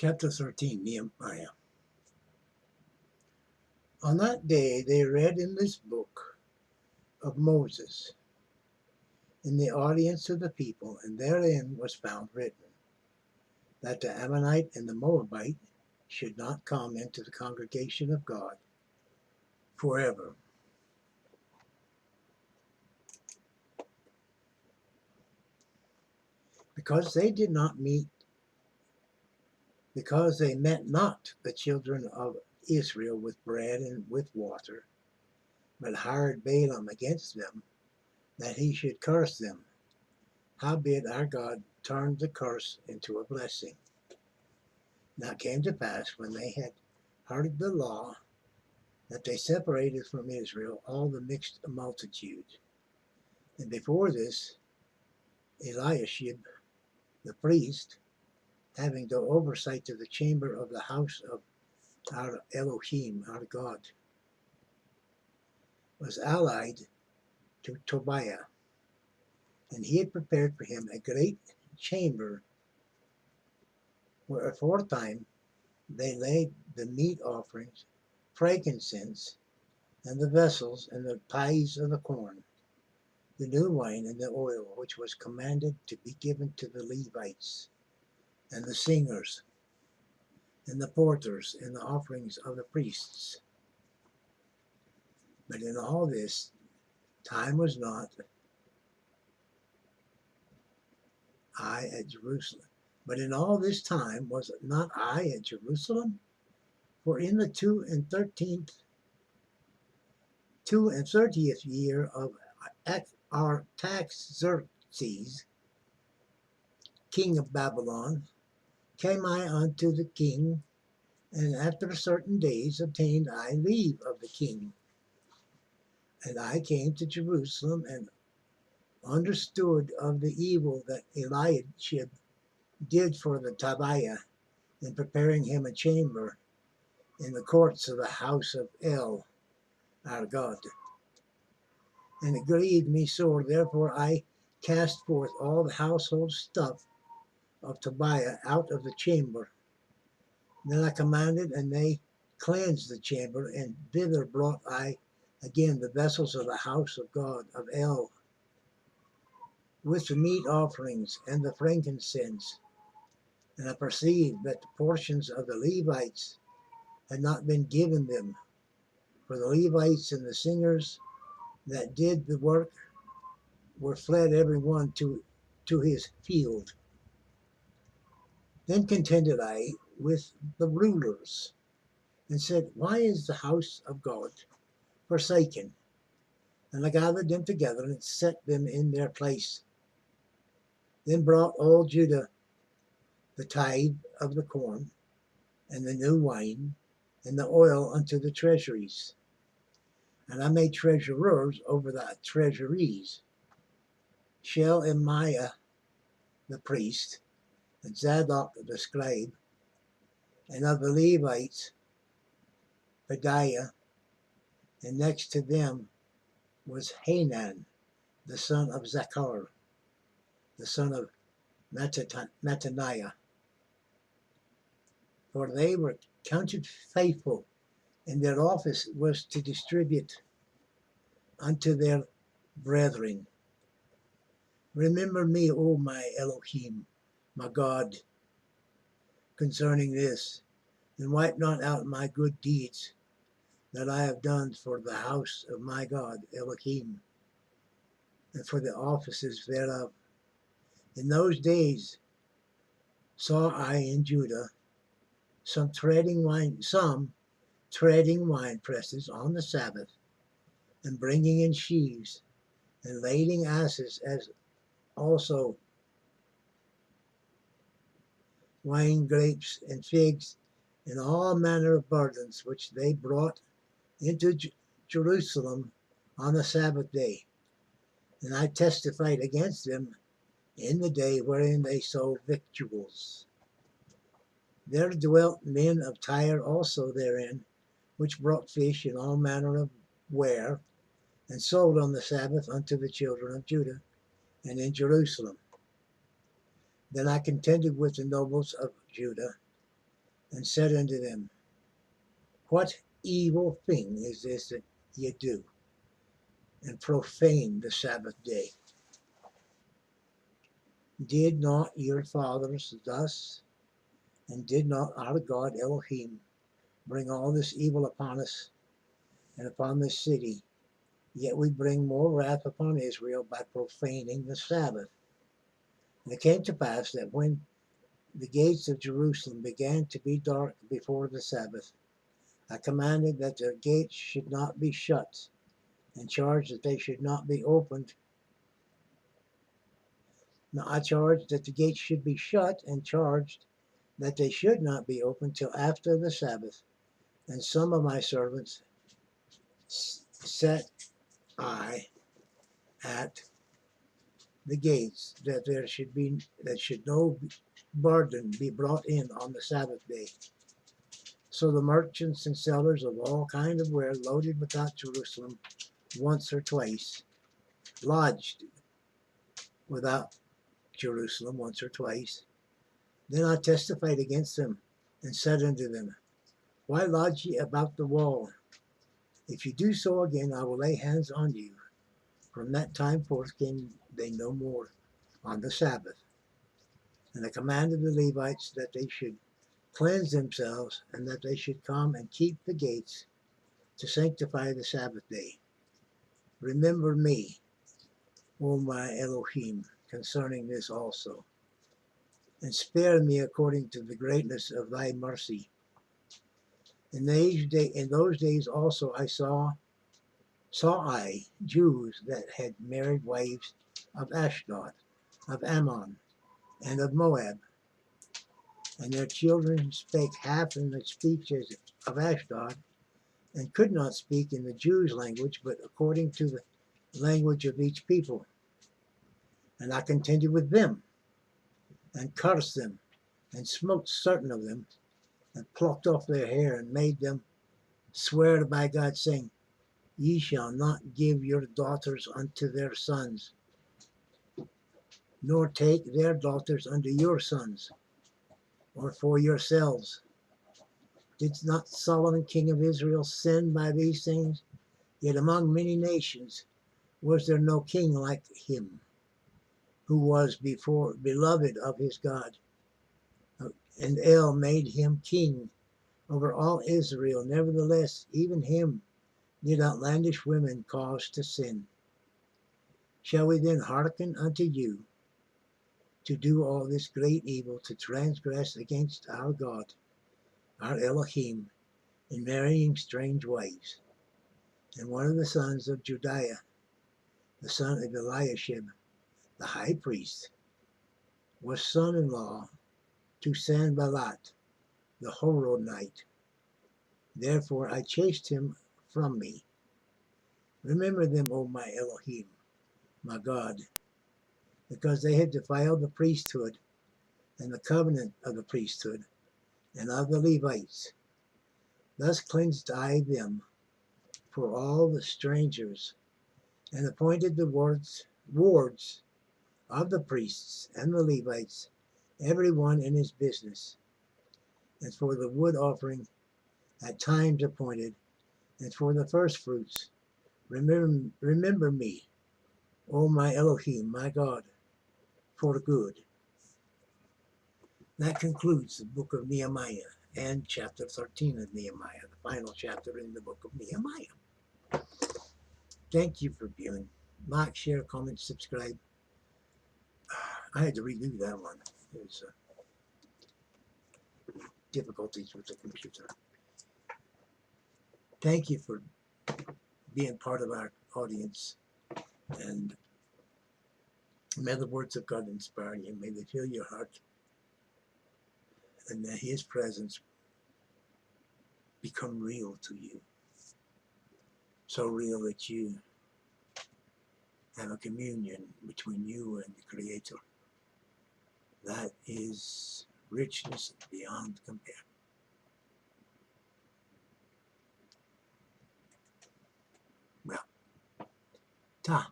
Chapter 13, Nehemiah. On that day they read in this book of Moses in the audience of the people, and therein was found written that the Ammonite and the Moabite should not come into the congregation of God forever. Because they met not the children of Israel with bread and with water, but hired Balaam against them, that he should curse them. Howbeit our God turned the curse into a blessing. Now it came to pass, when they had heard the law, that they separated from Israel all the mixed multitude. And before this, Eliashib the priest, having the oversight of the chamber of the house of our Elohim, our God, was allied to Tobiah, and he had prepared for him a great chamber, where aforetime they laid the meat offerings, frankincense, and the vessels, and the tithes of the corn, the new wine, and the oil, which was commanded to be given to the Levites, and the singers, and the porters, and the offerings of the priests. But in all this time was not I at Jerusalem. But in all this time was not I at Jerusalem? For in the 32nd year of Artaxerxes, king of Babylon, came I unto the king, and after certain days obtained I leave of the king. And I came to Jerusalem, and understood of the evil that Eliashib did for the Tobiah, in preparing him a chamber in the courts of the house of El, our God. And it grieved me sore, therefore I cast forth all the household stuff of Tobiah out of the chamber. Then I commanded, and they cleansed the chamber, and thither brought I again the vessels of the house of God of El, with the meat offerings and the frankincense. And I perceived that the portions of the Levites had not been given them, for the Levites and the singers that did the work were fled every one to his field. Then contended I with the rulers, and said, Why is the house of God forsaken? And I gathered them together and set them in their place. Then brought all Judah the tithe of the corn, and the new wine, and the oil unto the treasuries. And I made treasurers over the treasuries, Shelemiah the priest, and Zadok the scribe, and of the Levites, Pedaiah, and next to them was Hanan, the son of Zachar, the son of Mattaniah. For they were counted faithful, and their office was to distribute unto their brethren. Remember me, O my Elohim, my God, concerning this, and wipe not out my good deeds that I have done for the house of my God, Elohim, and for the offices thereof. In those days saw I in Judah some treading wine presses on the Sabbath, and bringing in sheaves, and lading asses, as also wine, grapes, and figs, and all manner of burdens, which they brought into Jerusalem on the Sabbath day. And I testified against them in the day wherein they sold victuals. There dwelt men of Tyre also therein, which brought fish and all manner of ware, and sold on the Sabbath unto the children of Judah, and in Jerusalem. Then I contended with the nobles of Judah, and said unto them, What evil thing is this that ye do, and profane the Sabbath day? Did not your fathers thus, and did not our God Elohim bring all this evil upon us and upon this city? Yet we bring more wrath upon Israel by profaning the Sabbath. And it came to pass that when the gates of Jerusalem began to be dark before the Sabbath, I commanded that the gates should not be shut, and charged that they should not be opened. Now I charged that the gates should be shut, and charged that they should not be opened till after the Sabbath. And some of my servants set I at the gates, that should no burden be brought in on the Sabbath day. So the merchants and sellers of all kind of ware loaded without Jerusalem once or twice, lodged without Jerusalem once or twice. Then I testified against them, and said unto them, Why lodge ye about the wall? If you do so again, I will lay hands on you. From that time forth came they no more on the Sabbath. And I commanded the Levites that they should cleanse themselves, and that they should come and keep the gates to sanctify the Sabbath day. Remember me, O my Elohim, concerning this also, and spare me according to the greatness of thy mercy. In those days also I saw I Jews that had married wives of Ashdod, of Ammon, and of Moab, and their children spake half in the speech of Ashdod, and could not speak in the Jews' language, but according to the language of each people. And I contended with them, and cursed them, and smote certain of them, and plucked off their hair, and made them swear by God, saying, Ye shall not give your daughters unto their sons, nor take their daughters unto your sons, or for yourselves. Did not Solomon king of Israel sin by these things? Yet among many nations was there no king like him, who was before beloved of his God. And El made him king over all Israel. Nevertheless, even him did outlandish women cause to sin. Shall we then hearken unto you to do all this great evil, to transgress against our God, our Elohim, in marrying strange wives? And one of the sons of Judaiah, the son of Eliashib, the high priest, was son-in-law to Sanballat, the Horonite. Therefore I chased him from me. Remember them, O my Elohim, my God, because they had defiled the priesthood and the covenant of the priesthood and of the Levites. Thus cleansed I them for all the strangers, and appointed the wards of the priests and the Levites, every one in his business, and for the wood offering at times appointed, and for the first fruits. Remember me, O my Elohim, my God, for good. That concludes the book of Nehemiah and chapter 13 of Nehemiah, the final chapter in the book of Nehemiah. Thank you for viewing. Like, share, comment, subscribe. I had to redo that one. There's difficulties with the computer. Thank you for being part of our audience. And may the words of God inspire you. May they fill your heart. And may his presence become real to you. So real that you have a communion between you and the Creator. That is richness beyond compare. Well, ta.